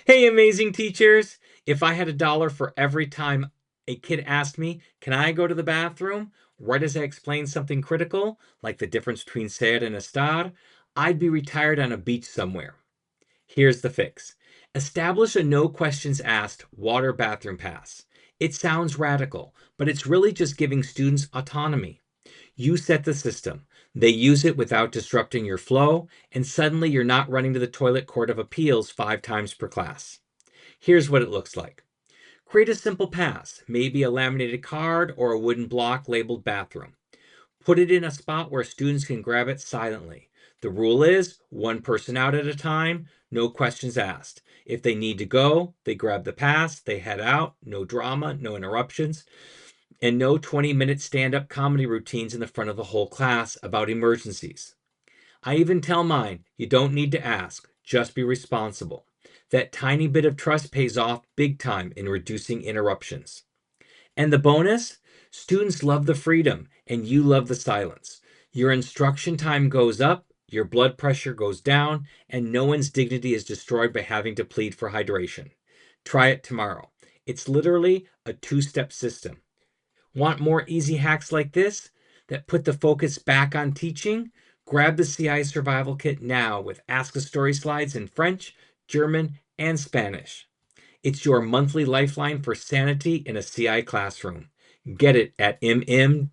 Hey, amazing teachers! If I had $1 for every time a kid asked me, can I go to the bathroom? Right as I explained something critical, like the difference between ser and estar, I'd be retired on a beach somewhere. Here's the fix. Establish a no questions asked water bathroom pass. It sounds radical, but it's really just giving students autonomy. You set the system. They use it without disrupting your flow, and suddenly you're not running to the toilet court of appeals 5 times per class. Here's what it looks like. Create a simple pass, maybe a laminated card or a wooden block labeled bathroom. Put it in a spot where students can grab it silently. The rule is one person out at a time, no questions asked. If they need to go, they grab the pass, they head out, no drama, no interruptions, and no 20-minute stand up comedy routines in the front of the whole class about emergencies. I even tell mine, you don't need to ask, just be responsible. That tiny bit of trust pays off big time in reducing interruptions. And the bonus? Students love the freedom, and you love the silence. Your instruction time goes up, your blood pressure goes down, and no one's dignity is destroyed by having to plead for hydration. Try it tomorrow. It's literally a two-step system. Want more easy hacks like this that put the focus back on teaching? Grab the CI Survival Kit now with Ask a Story slides in French, German, and Spanish. It's your monthly lifeline for sanity in a CI classroom. Get it at mm.us/kit.